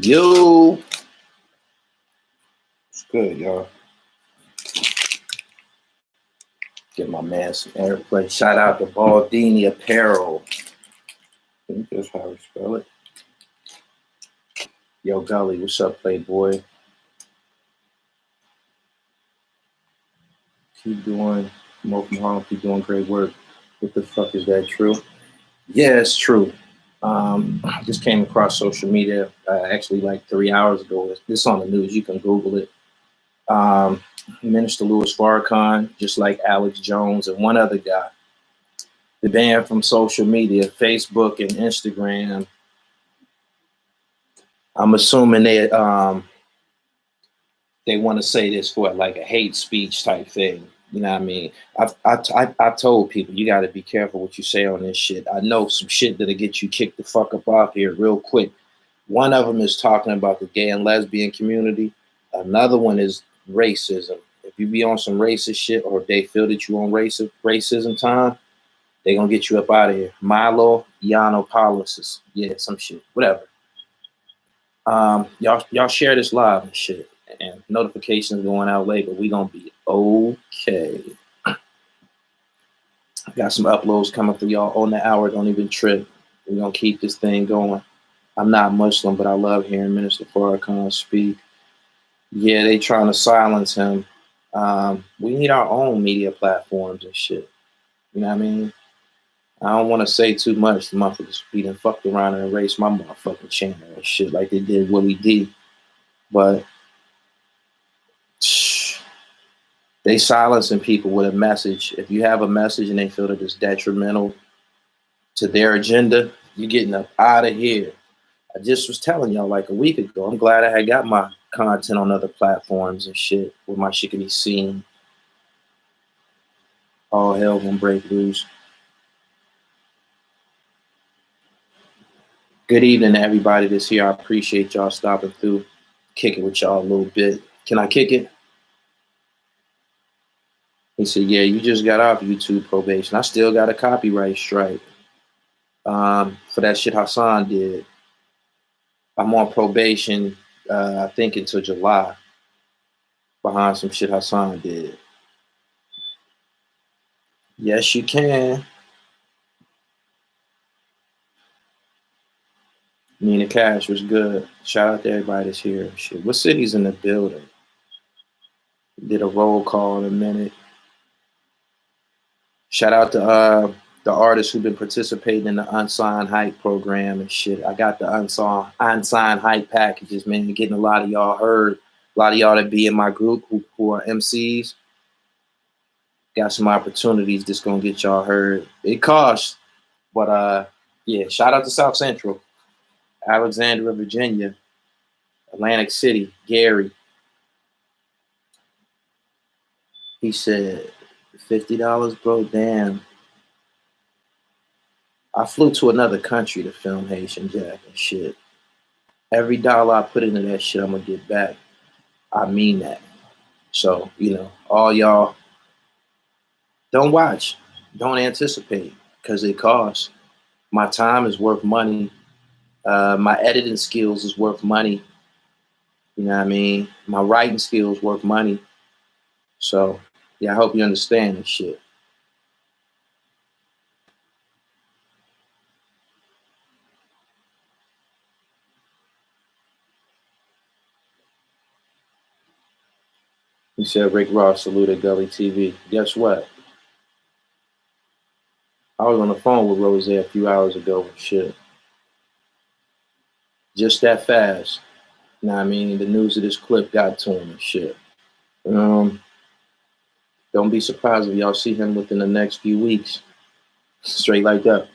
Yo, it's good, y'all. Get my man some airplay. Shout out to Baldini Apparel. I think that's how we spell it. Yo, Gully, what's up, Playboy? Keep doing, Mo from Harlem, keep doing great work. What the fuck, is that true? Yeah, it's true. I just came across social media actually like 3 hours ago. It's on the news. You can Google it. Minister Louis Farrakhan, just like Alex Jones and one other guy, the banned from social media, Facebook and Instagram. I'm assuming they want to say this for like a hate speech type thing. You know what I mean? I told people, you got to be careful what you say on this shit. I know some shit that'll get you kicked the fuck up off here real quick. One of them is talking about the gay and lesbian community. Another one is racism. If you be on some racist shit, or if they feel that you on racism time, they gonna get you up out of here. Milo Yiannopoulos, yeah, some shit, whatever. Y'all share this live and shit, and notifications going out later. We gonna be okay. I got some uploads coming for y'all on the hour. Don't even trip. We're gonna keep this thing going. I'm not Muslim, but I love hearing Minister Farrakhan speak. Yeah, they trying to silence him. We need our own media platforms and shit. You know what I mean? I don't want to say too much. The motherfuckers be done fucked around and erased my motherfucking channel and shit like they did Willie D. But they silencing people with a message. If you have a message and they feel that it's detrimental to their agenda, you're getting up out of here. I just was telling y'all like a week ago, I'm glad I had got my content on other platforms and shit where my shit can be seen. All hell gonna break loose. Good evening to everybody that's here. I appreciate y'all stopping through, kicking with y'all a little bit. Can I kick it? He said, yeah, you just got off YouTube probation. I still got a copyright strike for that shit Hassan did. I'm on probation, I think until July, behind some shit Hassan did. Yes, you can. Nina Cash was good. Shout out to everybody that's here. Shit. What city's in the building? Did a roll call in a minute. Shout out to the artists who've been participating in the Unsigned Hype program and shit. I got the Unsigned Hype packages, man. Getting a lot of y'all heard. A lot of y'all that be in my group who are MCs. Got some opportunities that's gonna get y'all heard. It costs, but yeah. Shout out to South Central, Alexandria, Virginia, Atlantic City, Gary. He said $50, bro. Damn. I flew to another country to film Haitian Jack and shit. Every dollar I put into that shit, I'm gonna get back. I mean that. So, you know, all y'all, don't watch, don't anticipate, because it costs. My time is worth money. My editing skills is worth money. You know what I mean? My writing skills worth money. So, yeah, I hope you understand this shit. He said Rick Ross saluted Gully TV. Guess what? I was on the phone with Rose a few hours ago and shit. Just that fast. You know what I mean? The news of this clip got to him and shit. Don't be surprised if y'all see him within the next few weeks. Straight like that.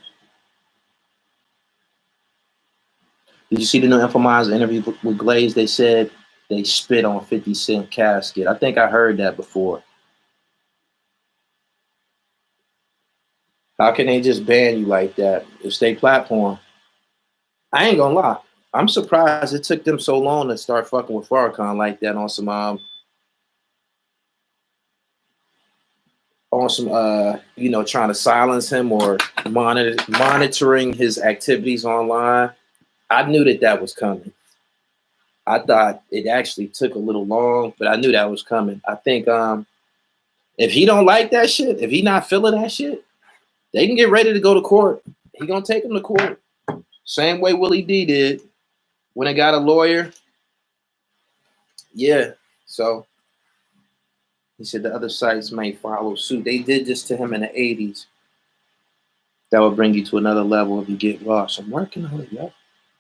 Did you see the new Infomizer interview with Glaze? They said they spit on 50 Cent casket. I think I heard that before. How can they just ban you like that? It's their platform. I ain't gonna lie. I'm surprised it took them so long to start fucking with Farrakhan like that on some you know, trying to silence him or monitoring his activities online. I knew that was coming. I thought it actually took a little long, but I knew that was coming. I think if he don't like that shit, if he not feeling that shit, they can get ready to go to court. He gonna take him to court. Same way Willie D did when I got a lawyer. Yeah. So he said the other sites may follow suit. They did this to him in the 80s. That would bring you to another level if you get lost. I'm working on it, yo.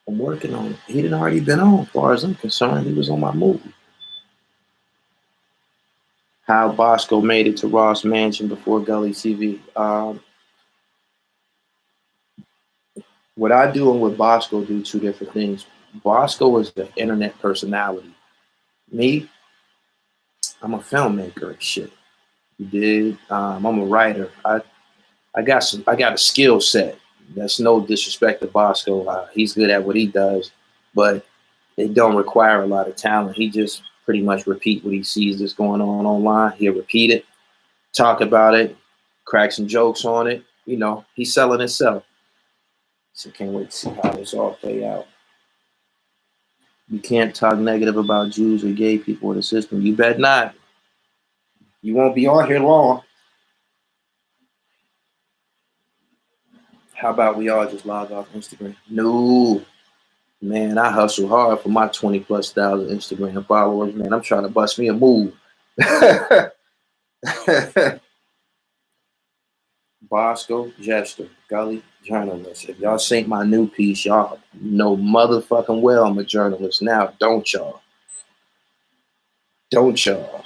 I'm working on it. He didn't already been on, as far as I'm concerned. He was on my movie. How Bosco made it to Ross Mansion before Gully TV. What I do and what Bosco do, two different things. Bosco is the internet personality. Me, I'm a filmmaker and shit. You did. I'm a writer. I got a skill set. That's no disrespect to Bosco. He's good at what he does, but it don't require a lot of talent. He just pretty much repeat what he sees that's going on online. He'll repeat it, talk about it, crack some jokes on it. You know, he's selling himself. So can't wait to see how this all play out. You can't talk negative about Jews or gay people in the system. You bet not. You won't be on here long. How about we all just log off Instagram? No. Man, I hustle hard for my 20 plus thousand Instagram followers. Man, I'm trying to bust me a move. Bosco, Jester, Gully, journalist. If y'all seen my new piece, y'all know motherfucking well I'm a journalist now, don't y'all? Don't y'all?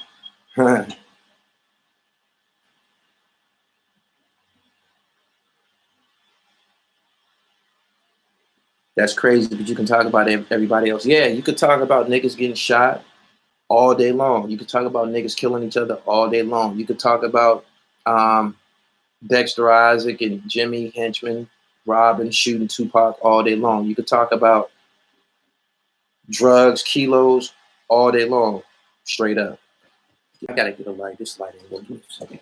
That's crazy, but you can talk about everybody else. Yeah, you could talk about niggas getting shot all day long. You could talk about niggas killing each other all day long. You could talk about Dexter Isaac and Jimmy Henchman robbing, shooting Tupac all day long. You could talk about drugs, kilos all day long, straight up. I gotta get a light. This light ain't working. Okay.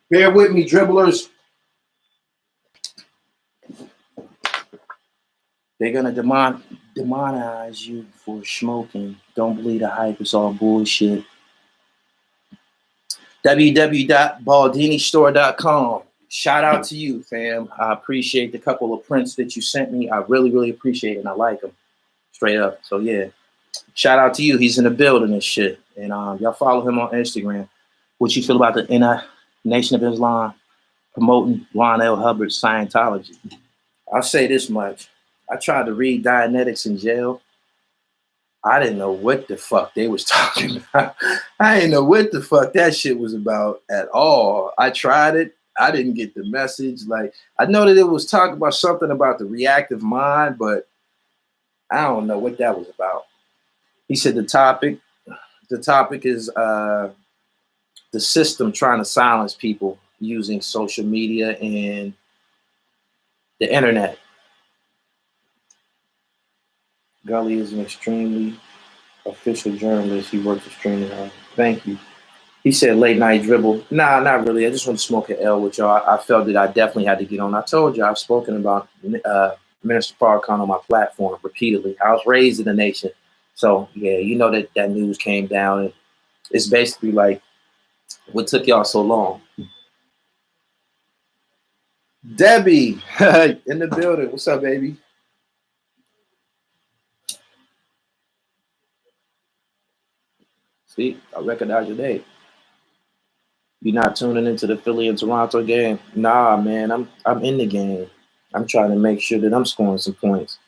Bear with me, dribblers. They're gonna demonize you for smoking. Don't believe the hype. It's all bullshit. www.baldinistore.com. Shout out to you, fam. I appreciate the couple of prints that you sent me. I really, really appreciate it, and I like them straight up. So yeah, shout out to you. He's in the building and shit. And y'all follow him on Instagram. What you feel about the Nation of Islam promoting Ron L. Hubbard's Scientology? I'll say this much. I tried to read Dianetics in jail. I didn't know what the fuck they was talking about. I didn't know what the fuck that shit was about at all. I tried it. I didn't get the message. Like, I know that it was talking about something about the reactive mind, but I don't know what that was about. He said the topic is the system trying to silence people using social media and the internet. Gully is an extremely official journalist. He works extremely hard. Thank you. He said late night dribble. Nah, not really. I just want to smoke an L with y'all. I felt that I definitely had to get on. I told you I've spoken about Minister Farrakhan on my platform repeatedly. I was raised in the nation. So yeah, you know that news came down, and it's basically like, what took y'all so long? Debbie in the building. What's up, baby? See, I recognize your name. You not tuning into the Philly and Toronto game? Nah, man, I'm in the game. I'm trying to make sure that I'm scoring some points.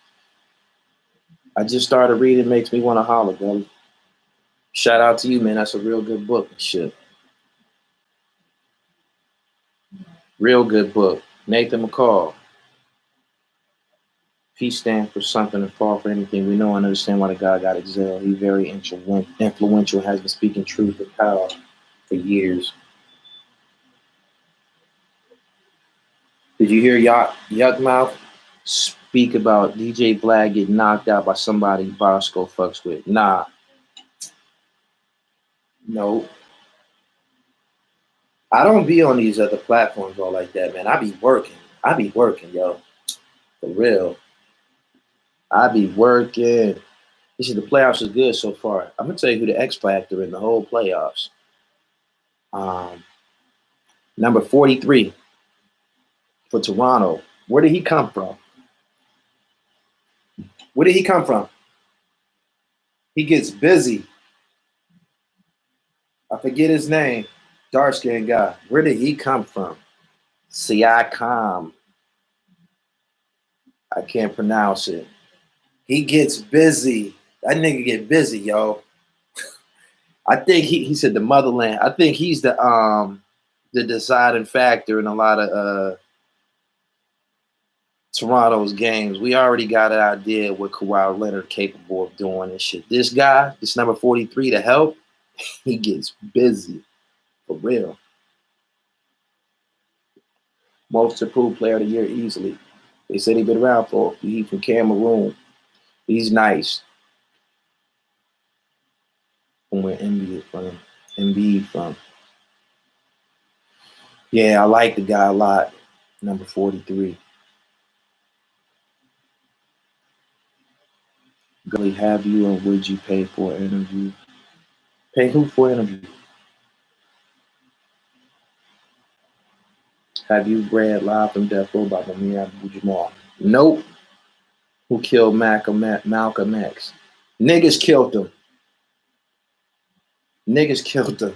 I just started reading, makes me want to holler, brother. Shout out to you, man. That's a real good book. Shit, real good book. Nathan McCall. Peace stands for something and fall for anything. We know and understand why the God got exiled. He's very influential, has been speaking truth and power for years. Did you hear Yuckmouth speak about DJ Black getting knocked out by somebody Bosco fucks with? Nah, no. I don't be on these other platforms all like that, man. I be working. I be working, yo. For real. I be working. This is the playoffs is good so far. I'm gonna tell you who the X factor in the whole playoffs. Um, Number 43 for Toronto. Where did he come from? Where did he come from? He gets busy. I forget his name. Dark skinned guy. Where did he come from? Siakam. I can't pronounce it. He gets busy. That nigga get busy, yo. I think he said the motherland. I think he's the deciding factor in a lot of Toronto's games. We already got an idea what Kawhi Leonard capable of doing and shit. This guy, this number 43 to help, he gets busy. For real. Most improved player of the year easily. They said he been around for. He's from Cameroon. He's nice. From where Embiid from. Yeah, I like the guy a lot. Number 43. Gully, have you or would you pay for an interview? Pay who for an interview? Have you read Live from Death Row by Amir Abdul-Jamal? Nope. Who killed Malcolm X? Niggas killed him. Niggas killed him.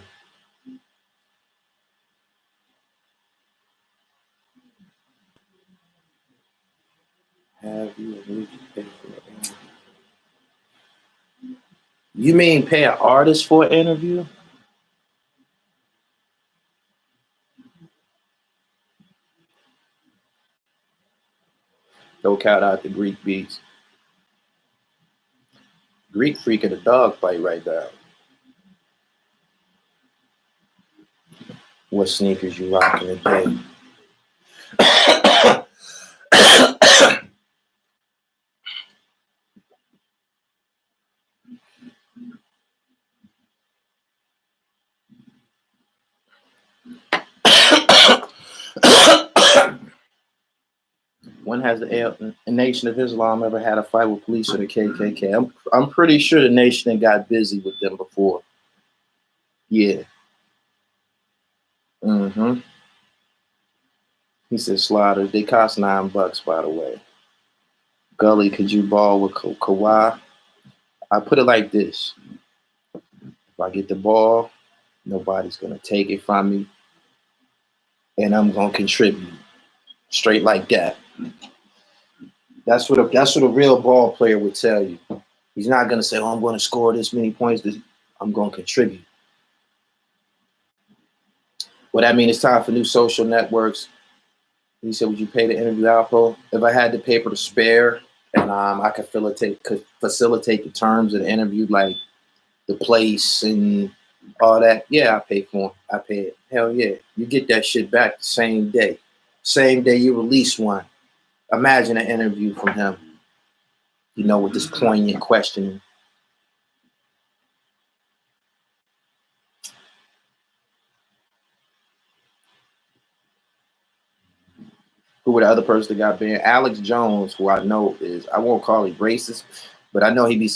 Have you or would you pay for an interview? You mean pay an artist for an interview? No count out the Greek beats. Greek freak of the dog fight right now. What sneakers you rocking today? When has the Nation of Islam ever had a fight with police or the KKK? I'm pretty sure the nation got busy with them before. Yeah. Mm-hmm. He said sliders. They cost $9, by the way. Gully, could you ball with Kawhi? I put it like this. If I get the ball, nobody's going to take it from me. And I'm going to contribute. Straight like that. That's what a real ball player would tell you. He's not going to say, oh, I'm going to score this many points. I'm going to contribute. Well, that means it's time for new social networks. He said, would you pay to interview Alpo? If I had the paper to spare and I could facilitate the terms of the interview, like the place and all that, yeah, I pay for him. I pay it. Hell yeah. You get that shit back the same day. Same day you release one. Imagine an interview from him, with this poignant questioning. Who were the other person that got banned? Alex Jones, who I know I won't call him racist, but I know he be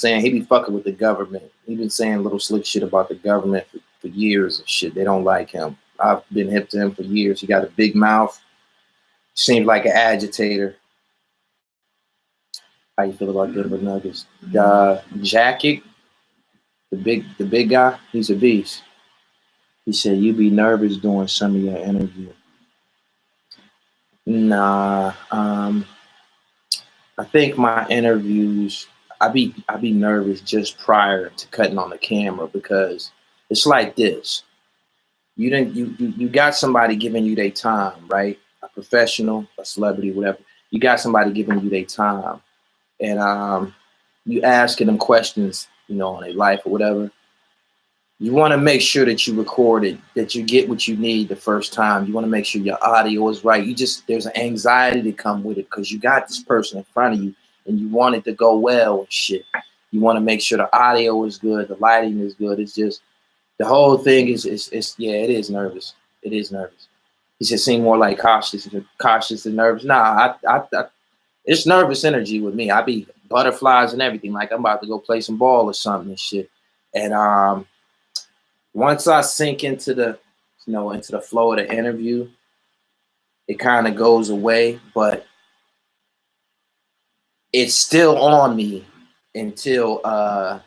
fucking with the government. He been saying little slick shit about the government for years and shit. They don't like him. I've been hip to him for years. He got a big mouth. Seems like an agitator. How you feel about Denver Nuggets? Jacket, the big guy, he's a beast. He said you be nervous doing some of your interview. Nah, I think my interviews, I be nervous just prior to cutting on the camera because it's like this. You got somebody giving you their time, right? A professional, a celebrity, whatever. You got somebody giving you their time, and you asking them questions, on their life or whatever. You want to make sure that you record it, that you get what you need the first time. You want to make sure your audio is right. There's an anxiety to come with it because you got this person in front of you and you want it to go well and shit. You want to make sure the audio is good, the lighting is good. It's just the whole thing is yeah, it is nervous. It is nervous. He said seem more like cautious than nervous. Nah, it's nervous energy with me. I be butterflies and everything, like I'm about to go play some ball or something and shit. And once I sink into the flow of the interview, it kind of goes away, but it's still on me until I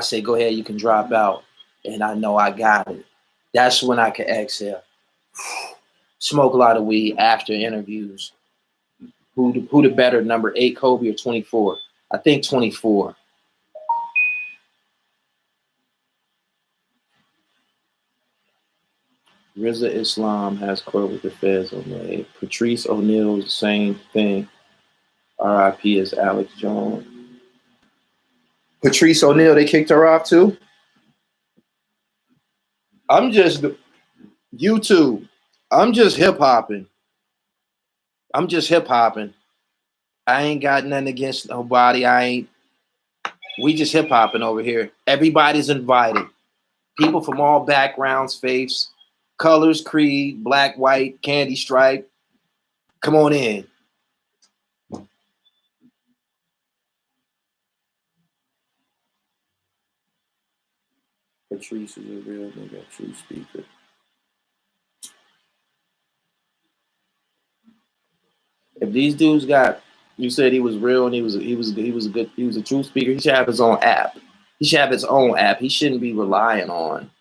say, go ahead, you can drop out. And I know I got it. That's when I can exhale. Smoke a lot of weed after interviews. Who the better, number 8 Kobe or 24? I think 24. Rizza Islam has court with the feds on the Patrice O'Neal, same thing. RIP is Alex Jones. Patrice O'Neal, they kicked her off too? I'm just YouTube. I'm just hip hopping. I ain't got nothing against nobody. We just hip hopping over here. Everybody's invited. People from all backgrounds, faiths, colors, creed, black, white, candy stripe. Come on in. Patrice is a real nigga, true speaker. If these dudes you said he was real and he was a true speaker, he should have his own app. He should have his own app. He shouldn't be relying on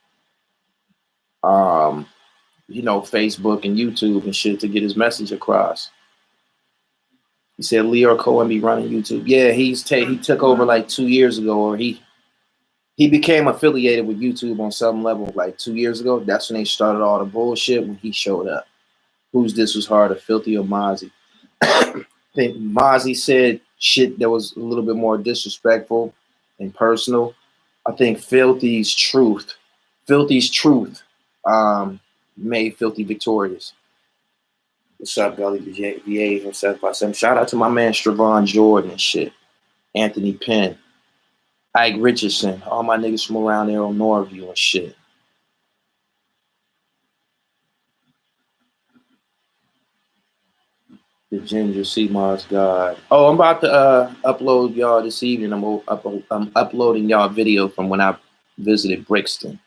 Facebook and YouTube and shit to get his message across. He said Leo Cohen be running YouTube. Yeah, he took over like 2 years ago, or he became affiliated with YouTube on some level like 2 years ago. That's when they started all the bullshit when he showed up. Who's This Was Harder, Filthy or Mozzie? I think Mozzie said shit that was a little bit more disrespectful and personal. I think Filthy's truth made Filthy victorious. What's up, Gully VA from 757? Shout out to my man Stravon Jordan and shit. Anthony Penn. Ike Richardson. All my niggas from around there on Norview and shit. The Ginger Sea Moss God. Oh, I'm about to upload y'all this evening. I'm uploading y'all a video from when I visited Brixton.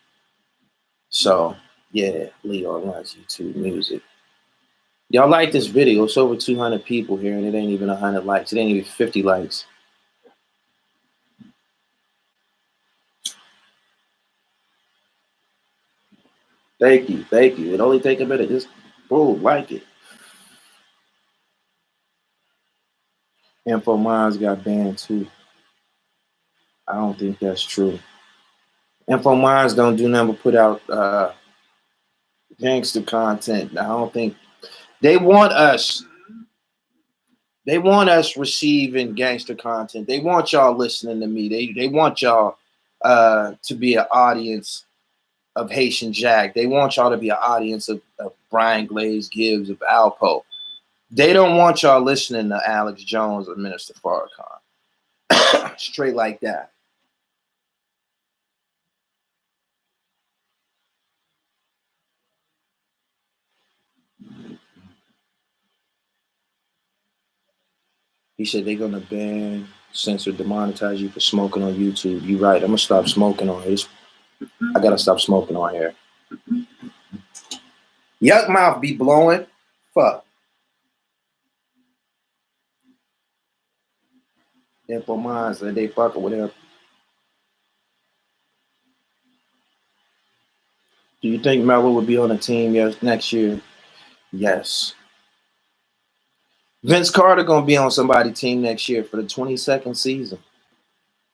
So, yeah, Leo runs YouTube music. Y'all like this video. It's over 200 people here, and it ain't even 100 likes. It ain't even 50 likes. Thank you. It only take a minute. Just, boom, like it. Info Minds got banned too. I don't think that's true. Info Minds don't do nothing but put out gangster content. I don't think they want us. They want us receiving gangster content. They want y'all listening to me. They want y'all to be an audience of Haitian Jack. They want y'all to be an audience of Brian Glaze Gibbs, of Alpo. They don't want y'all listening to Alex Jones or Minister Farrakhan. Straight like that. He said they're gonna ban, censor, demonetize you for smoking on YouTube. You're right. I'm gonna stop smoking on here. I gotta stop smoking on here. Yuck mouth be blowing. Fuck. Simple minds that they fucking with him. Do you think Melo would be on the team next year? Yes. Vince Carter gonna be on somebody's team next year for the 22nd season.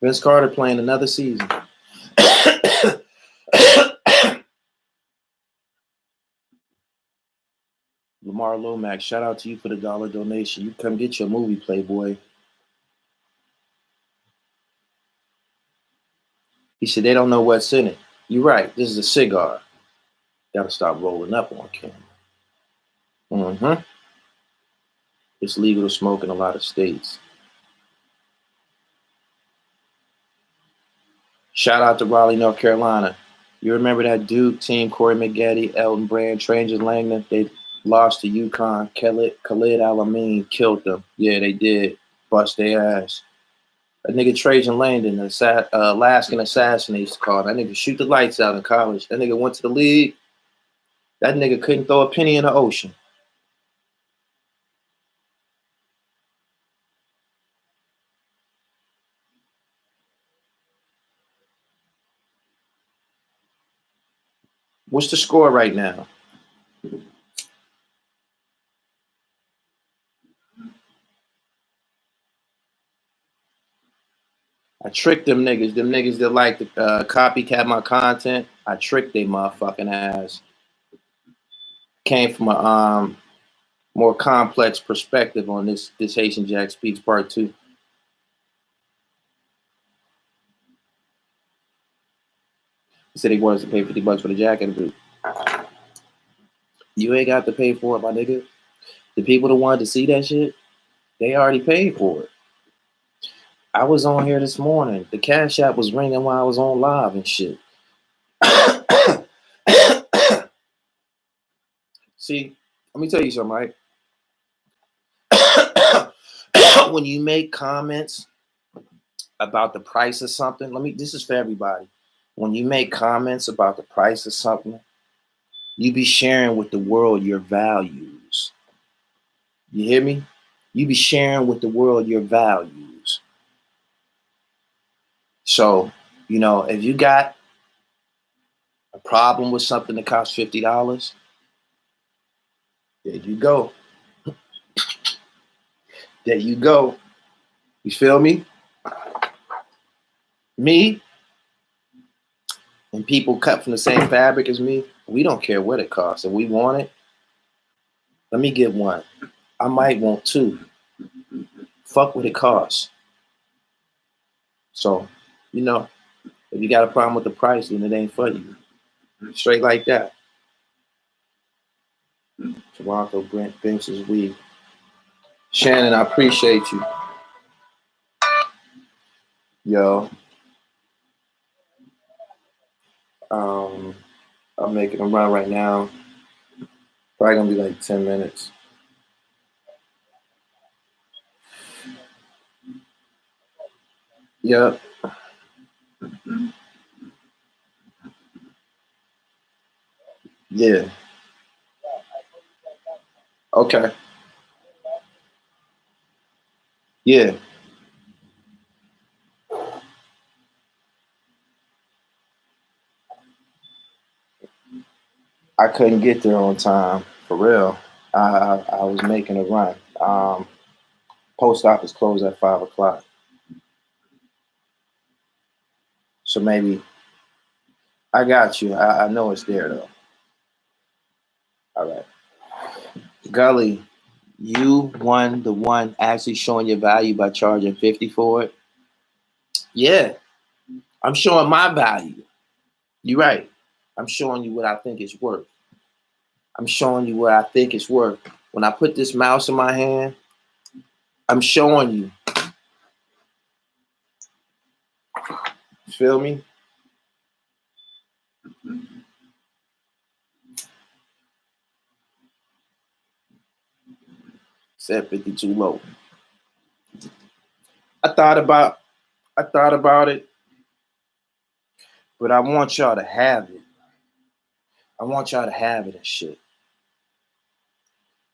Vince Carter playing another season. Lamar Lomax, shout out to you for the $1 donation. You come get your movie, Playboy. He said they don't know what's in it. You're right. This is a cigar. Gotta stop rolling up on camera. Mm-hmm. It's legal to smoke in a lot of states. Shout out to Raleigh, North Carolina. You remember that Duke team, Corey Maggette, Elton Brand, Trajan Langdon? They lost to UConn. Khalid Al-Amin killed them. Yeah, they did. Bust their ass. That nigga Trajan Langdon, the Alaskan assassin, they used to call. That nigga shoot the lights out in college. That nigga went to the league. That nigga couldn't throw a penny in the ocean. What's the score right now? I tricked them niggas. Them niggas that like to copycat my content. I tricked they motherfucking ass. Came from a more complex perspective on this Haitian Jack Speaks Part 2. He said he wanted to pay $50 for the jacket boot. You ain't got to pay for it, my nigga. The people that wanted to see that shit, they already paid for it. I was on here this morning. The Cash App was ringing while I was on live and shit. See, let me tell you something, right? When you make comments about the price of something, this is for everybody. When you make comments about the price of something, you be sharing with the world your values. You hear me? You be sharing with the world your values. So, if you got a problem with something that costs $50, there you go. There you go. You feel me? Me and people cut from the same fabric as me, we don't care what it costs. If we want it, let me get one. I might want two. Fuck what it costs. So, if you got a problem with the price, then it ain't for you. Straight like that. Toronto Brent Bench's weed. Shannon, I appreciate you. Yo. I'm making a run right now. Probably gonna be like 10 minutes. Yep. Yeah. Okay. Yeah. I couldn't get there on time, for real. I was making a run. Post office closed at 5 o'clock. So maybe I got you. I know it's there though. All right. Gully, you won the one actually showing your value by charging 50 for it. Yeah. I'm showing my value. You're right. I'm showing you what I think it's worth. I'm showing you what I think it's worth. When I put this mouse in my hand, I'm showing you. You feel me? Set 52 low. I thought about it, but I want y'all to have it. I want y'all to have it and shit.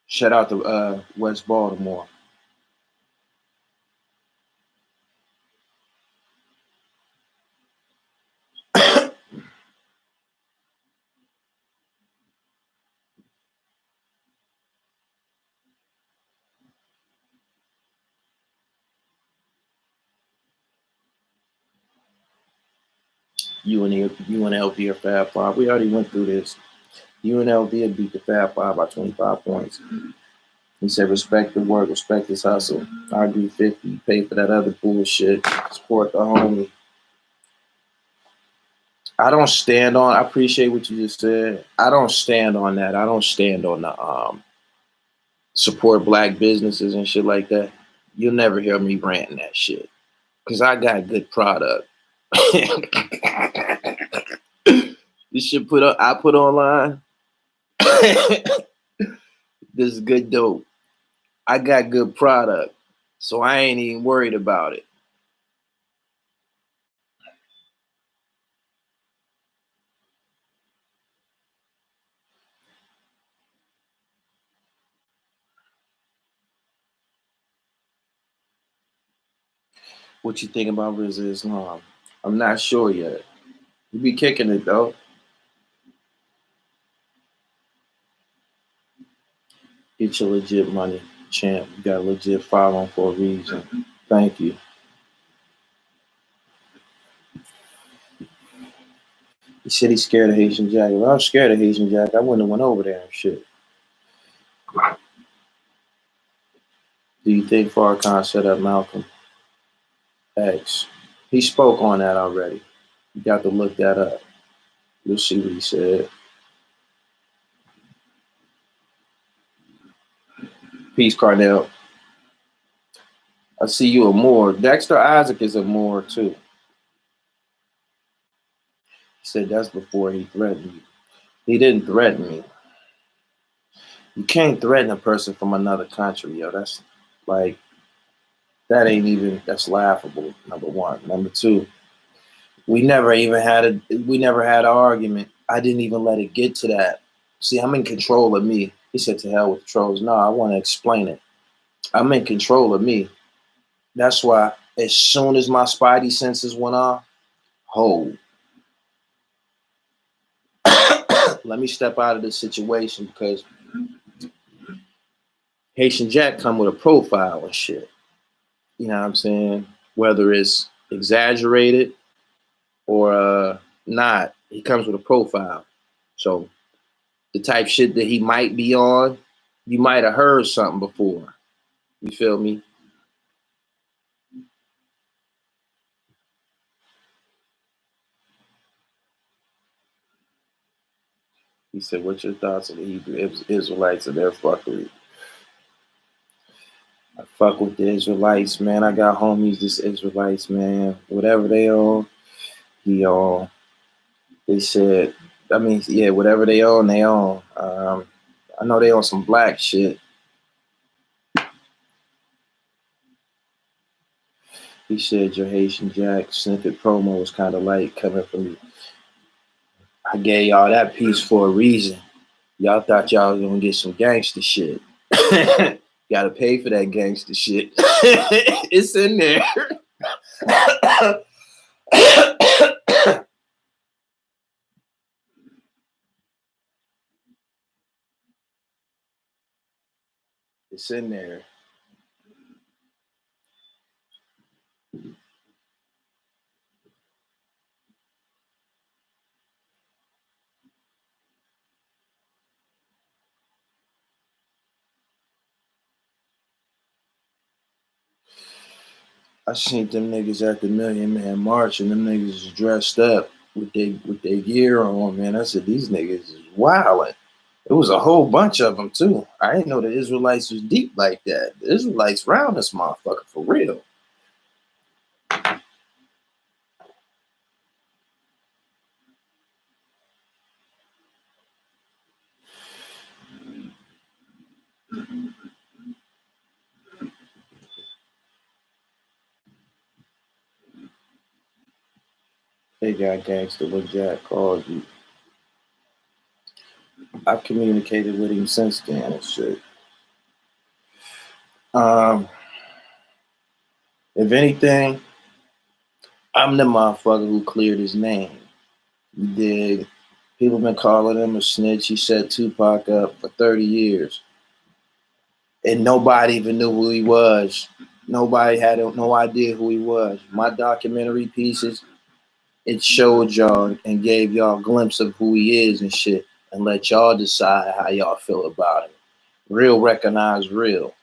Shout out to West Baltimore. UNLV or Fab Five. We already went through this. UNLV had beat the Fab Five by 25 points. He said, respect the work, respect his hustle. I agree 50. Pay for that other bullshit. Support the homie. I appreciate what you just said. I don't stand on that. I don't stand on the support black businesses and shit like that. You'll never hear me ranting that shit. Because I got good product. This shit I put online. This is good dope. I got good product. So I ain't even worried about it. What you think about Rizza Islam? I'm not sure yet. You be kicking it though. Get your legit money, champ. You got a legit following for a reason. Thank you. He said he's scared of Haitian Jack. If I was scared of Haitian Jack, I wouldn't have went over there and shit. Do you think Farrakhan set up Malcolm X? He spoke on that already. You got to look that up. You'll see what he said. Peace, Cardell. I see you a Moor. Dexter Isaac is a Moor too. He said that's before he threatened you. He didn't threaten me. You can't threaten a person from another country, yo. That's like that's laughable, number one. Number two, we never had an argument. I didn't even let it get to that. See, I'm in control of me. He said to hell with the trolls. No, I want to explain it. I'm in control of me. That's why as soon as my spidey senses went off, hold. Let me step out of this situation because Haitian Jack come with a profile and shit. You know what I'm saying? Whether it's exaggerated or not, he comes with a profile. So the type shit that he might be on, you might have heard something before. You feel me? He said, what's your thoughts on the Hebrew Israelites and their fuckery? I fuck with the Israelites, man. I got homies, this Israelites, man. Whatever they own, he on. They said, I mean, yeah, whatever they own, they own. I know they on some black shit. He said your Haitian Jack snippet promo was kind of light coming from you. I gave y'all that piece for a reason. Y'all thought y'all was gonna get some gangster shit. Gotta pay for that gangster shit. It's in there. It's in there. I seen them niggas at the Million Man March and them niggas is dressed up with their gear on, man. I said, these niggas is wildin'. It was a whole bunch of them too. I didn't know the Israelites was deep like that. The Israelites round this motherfucker for real. They got gangster what Jack called you. I've communicated with him since then and shit. If anything, I'm the motherfucker who cleared his name. You dig? People been calling him a snitch. He set Tupac up for 30 years. And nobody even knew who he was. Nobody had no idea who he was. My documentary pieces, it showed y'all and gave y'all a glimpse of who he is and shit, and let y'all decide how y'all feel about him. Real recognize real.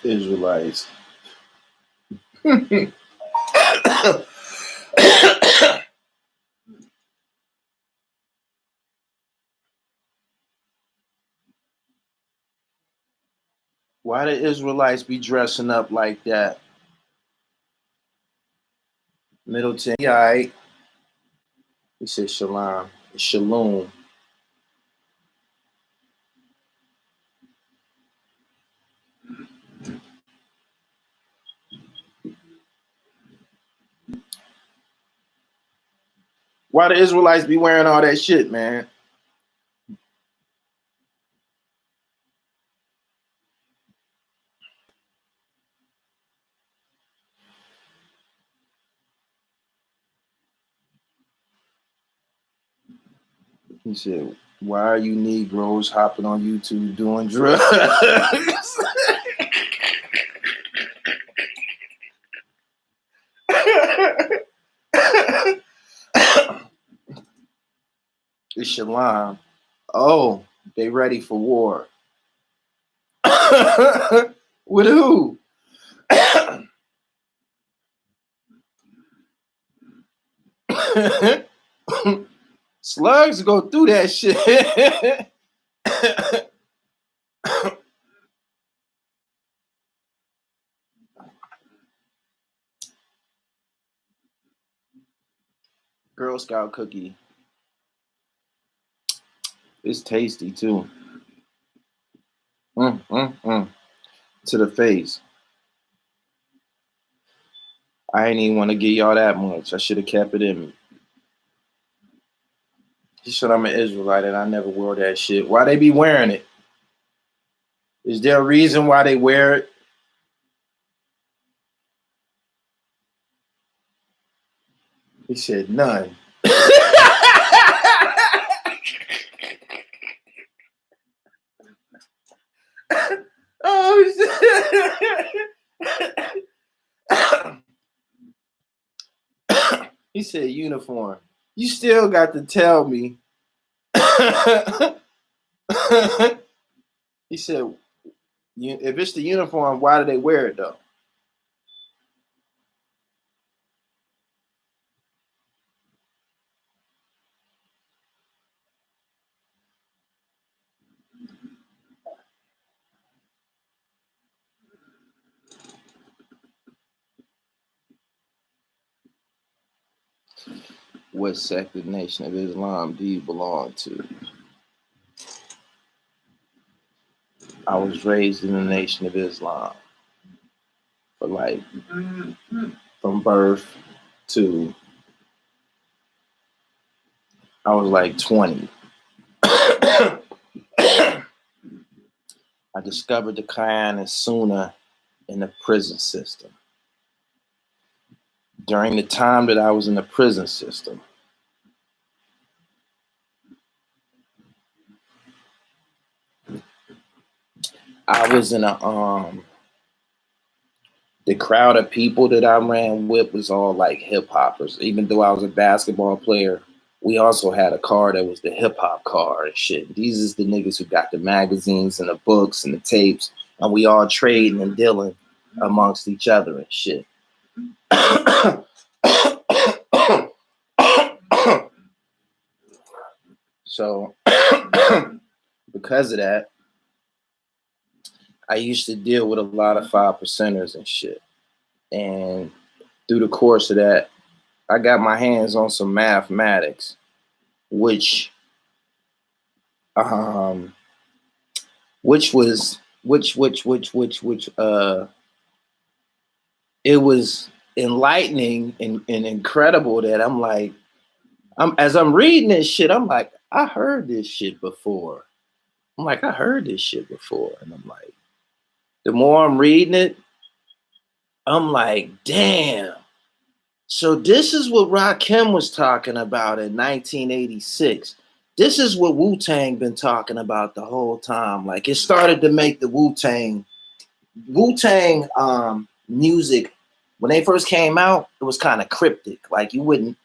Israelites. Why the Israelites be dressing up like that? Middleton, yeah, right. He said shalom. Shalom. Why the Israelites be wearing all that shit, man? He said, why are you Negroes hopping on YouTube doing drugs? It's Shalom. Oh, they ready for war. With who? Slugs go through that shit. Girl Scout cookie. It's tasty too. To the face. I ain't even want to give y'all that much. I should have kept it in me. He said I'm an Israelite and I never wore that shit. Why they be wearing it? Is there a reason why they wear it? He said none. Oh shit. He said uniform. You still got to tell me. He said, if it's the uniform, why do they wear it though? What sect of Nation of Islam do you belong to? I was raised in the Nation of Islam for like from birth to I was like 20. I discovered the Quran and Sunnah in the prison system. During the time that I was in the prison system, I was in the crowd of people that I ran with was all like hip hoppers. Even though I was a basketball player, we also had a car that was the hip hop car and shit. These is the niggas who got the magazines and the books and the tapes, and we all trading and dealing amongst each other and shit. So, because of that, I used to deal with a lot of 5%ers and shit. And through the course of that, I got my hands on some mathematics, which was it was enlightening and incredible that I'm like, as I'm reading this shit, I'm like, I heard this shit before. I'm like, I heard this shit before. And I'm like, the more I'm reading it, I'm like, damn. So this is what Rakim was talking about in 1986. This is what Wu-Tang been talking about the whole time. Like it started to make the Wu-Tang music when they first came out, it was kind of cryptic. Like you wouldn't,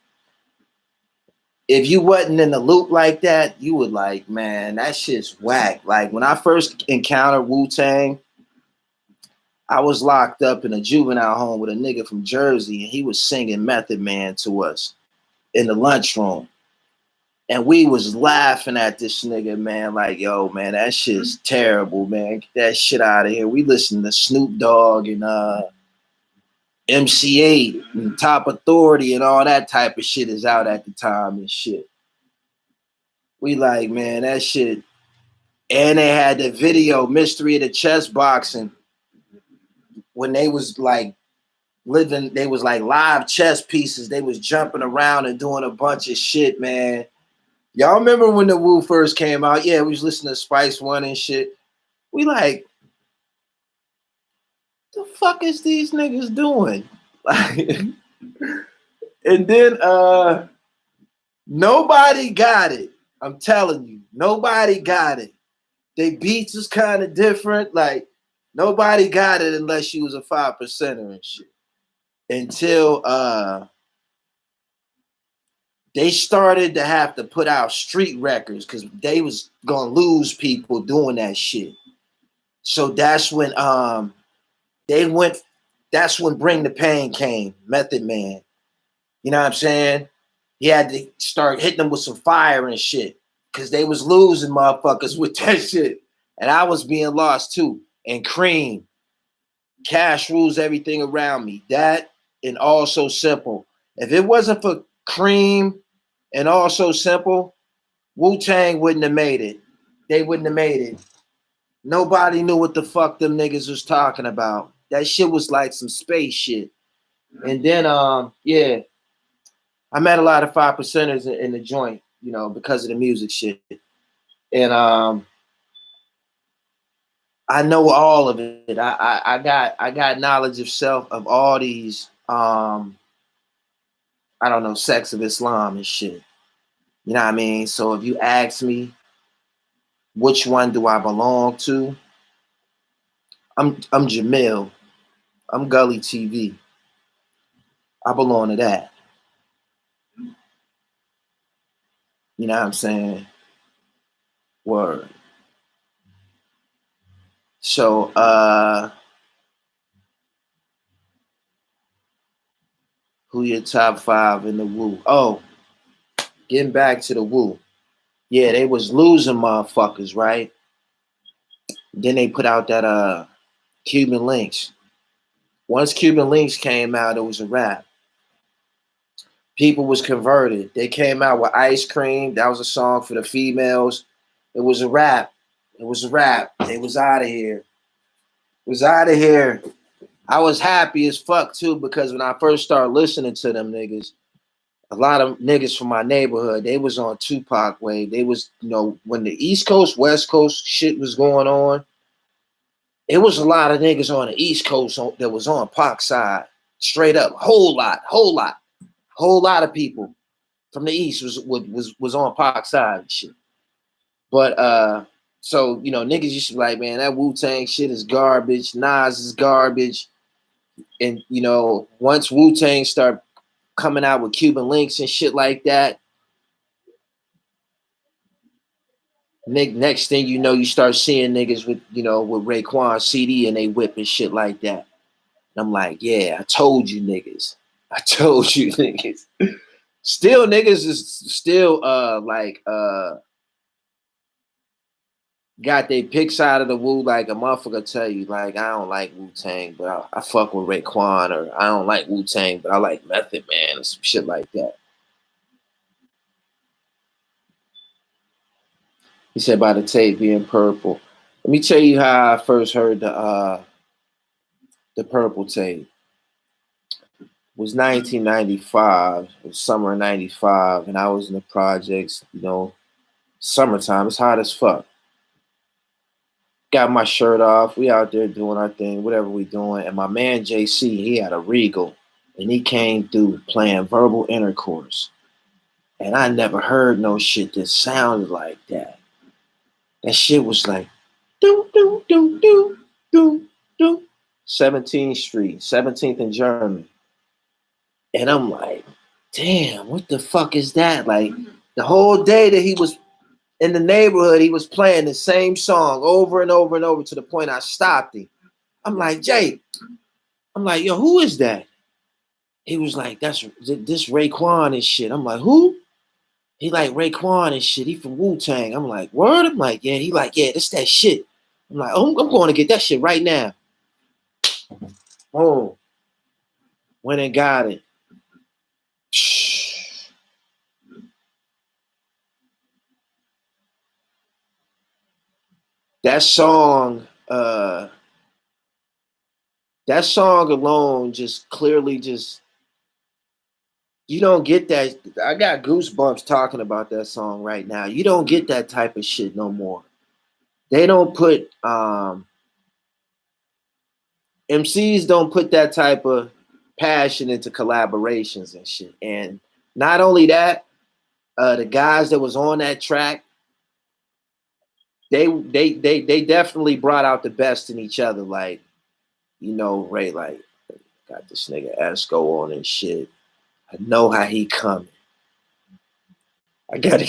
if you wasn't in the loop like that, you would like, man, that shit's whack. Like when I first encountered Wu-Tang, I was locked up in a juvenile home with a nigga from Jersey, and he was singing Method Man to us in the lunchroom. And we was laughing at this nigga, man, like, yo, man, that shit's terrible, man. Get that shit out of here. We listened to Snoop Dogg and MC8 and Top Authority and all that type of shit is out at the time and shit. We like, man, that shit. And they had the video, Mystery of the Chess Boxing, when they was like living, they was like live chess pieces. They was jumping around and doing a bunch of shit, man. Y'all remember when the Wu first came out? Yeah, we was listening to Spice One and shit. We like, the fuck is these niggas doing? Like, and then nobody got it. I'm telling you, nobody got it. They beats is kind of different. Like, nobody got it unless you was a 5%er and shit. Until they started to have to put out street records because they was gonna lose people doing that shit. So that's when they went, that's when Bring the Pain came, Method Man. You know what I'm saying? He had to start hitting them with some fire and shit because they was losing motherfuckers with that shit. And I was being lost too. And Cream, Cash Rules Everything Around Me. That and All So Simple. If it wasn't for Cream and All So Simple, Wu-Tang wouldn't have made it. They wouldn't have made it. Nobody knew what the fuck them niggas was talking about. That shit was like some space shit. And then, yeah, I met a lot of 5%ers in the joint, you know, because of the music shit. And I know all of it. I got knowledge of self of all these I don't know, sects of Islam and shit. You know what I mean? So if you ask me which one do I belong to, I'm Jamil. I'm Gully TV. I belong to that. You know what I'm saying? Word. So who your top 5 in the Wu? Oh, getting back to the Wu. Yeah, they was losing motherfuckers, right? Then they put out that Cuban Links. Once Cuban Links came out, it was a wrap. People was converted. They came out with Ice Cream. That was a song for the females. It was a wrap. It was a wrap. They was out of here. It was out of here. I was happy as fuck too because when I first started listening to them niggas, a lot of niggas from my neighborhood, they was on Tupac wave. They was, you know, when the East Coast, West Coast shit was going on, it was a lot of niggas on the East Coast that was on Pac side. Straight up. Whole lot. Whole lot of people from the East was on Pac side and shit. But so, you know, niggas used to be like, man, that Wu-Tang shit is garbage. Nas is garbage. And, you know, once Wu-Tang start coming out with Cuban Links and shit like that, next thing you know, you start seeing niggas with, you know, with Raekwon CD and they whip and shit like that. And I'm like, yeah, I told you niggas. I told you niggas. Still niggas is still got they picks out of the Wu like a motherfucker tell you, like, I don't like Wu-Tang, but I fuck with Raekwon, or I don't like Wu-Tang, but I like Method Man, or some shit like that. He said by the tape being purple. Let me tell you how I first heard the purple tape. It was 1995, it was summer of 95, and I was in the projects, you know, summertime, it's hot as fuck. Got my shirt off. We out there doing our thing, whatever we doing. And my man JC, he had a Regal, and he came through playing verbal intercourse. And I never heard no shit that sounded like that. That shit was like do do do do do do. 17th Street, 17th and German. And I'm like, damn, what the fuck is that? Like the whole day that he was in the neighborhood, he was playing the same song over and over and over to the point I stopped him. I'm like, Jay, I'm like, yo, who is that? He was like, that's this Raekwon and shit. I'm like, who? He like Raekwon and shit. He from Wu-Tang. I'm like, word? I'm like, yeah. He like, yeah, that's that shit. I'm like, oh, I'm going to get that shit right now. Oh, went and got it. That song, that song alone just clearly just you don't get that. I got goosebumps talking about that song right now. You don't get that type of shit no more. They don't put MCs don't put that type of passion into collaborations and shit. And not only that, the guys that was on that track, they definitely brought out the best in each other. Like, you know, Ray, like, got this nigga Esco on and shit. I know how he coming. I gotta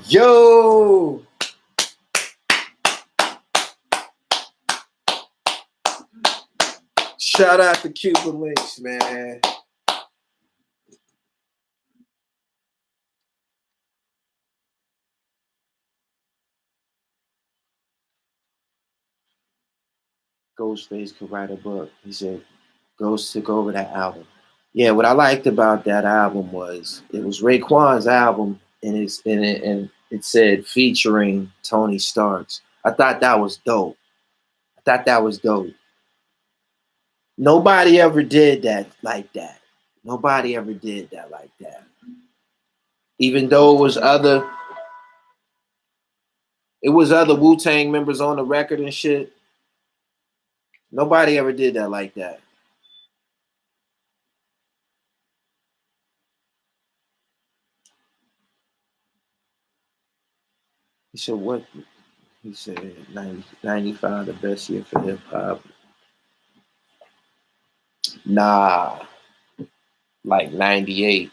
Yo. Shout out to Cuban Links, man. Ghostface could write a book. He said, Ghost took over that album. Yeah, what I liked about that album was it was Raekwon's album, and it said featuring Tony Starks. I thought that was dope. I thought that was dope. Nobody ever did that like that. Nobody ever did that like that. Even though it was other Wu-Tang members on the record and shit. Nobody ever did that like that. He said, what? He said 95, the best year for hip hop. Nah, like 98.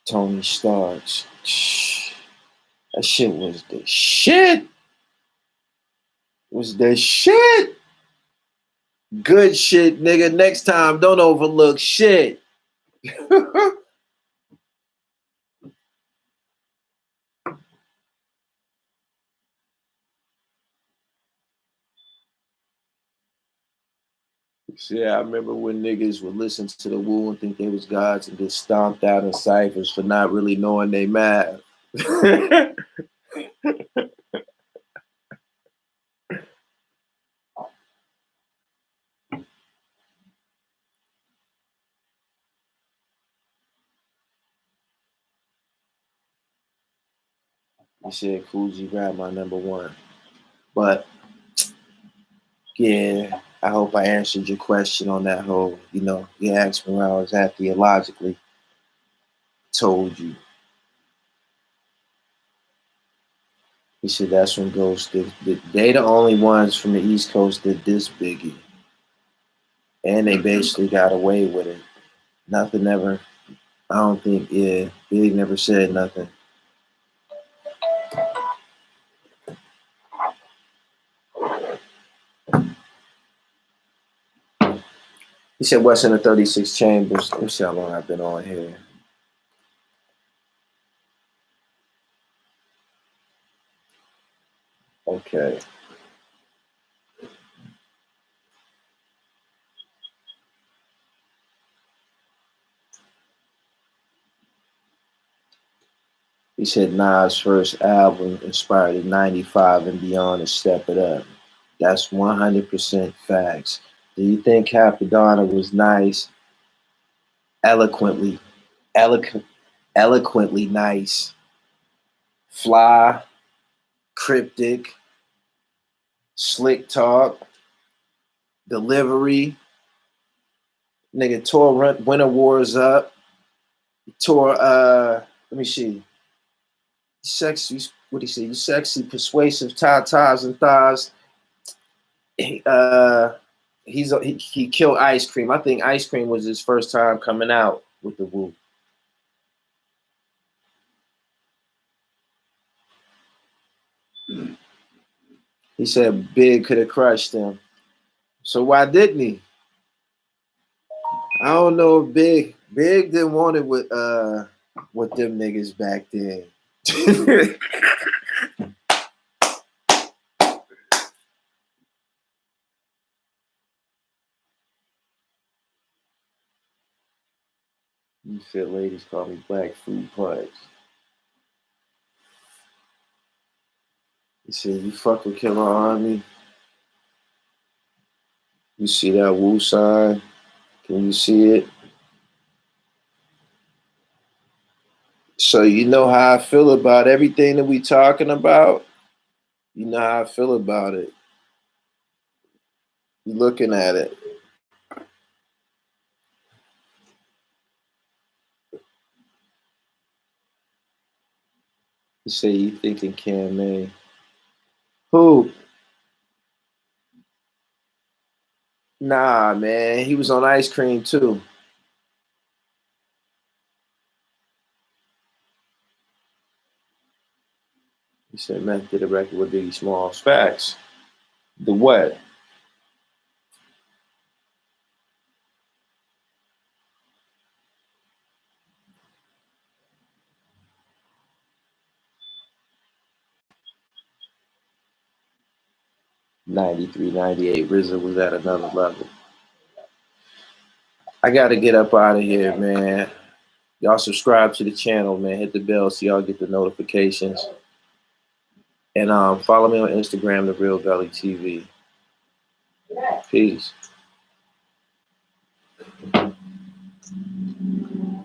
Tony Starks. That shit was the shit. Was the shit. Good shit, nigga. Next time, don't overlook shit. Yeah, I remember when niggas would listen to the Wu and think they was gods and get stomped out in ciphers for not really knowing they math. You said Coogee Rap my number one. But yeah, I hope I answered your question on that whole, you asked me where I was at theologically. Told you. He said that's when Ghost did. They the only ones from the East Coast that this Biggie. And they basically got away with it. Nothing ever, I don't think, yeah, Big never said nothing. He said, what's in the 36 chambers? Let me see how long I've been on here. Okay. He said Nas' first album inspired in 95 and beyond to step it up. That's 100% facts. Do you think Capadonna was nice, eloquently, eloquent, eloquently nice, fly, cryptic, slick talk, delivery. Nigga tore Winter Wars up. Tore let me see. Sexy, what do you say? You sexy, persuasive, tatas and thighs. He killed Ice Cream. I think Ice Cream was his first time coming out with the Wu. He said Big could have crushed him. So why didn't he? I don't know if Big didn't want it with them niggas back then. You said ladies call me Black Food Punch. He said you fuck with Killer Army. You see that Wu sign? Can you see it? So you know how I feel about everything that we talking about? You know how I feel about it. You looking at it. You say you thinking Cam A. Who? Nah, man. He was on Ice Cream too. He said Meth did a record with Biggie Smalls. Facts. The what? '93, '98. RZA was at another level. I got to get up out of here, man. Y'all subscribe to the channel, man. Hit the bell so y'all get the notifications. And follow me on Instagram, The Real Belly TV. Peace.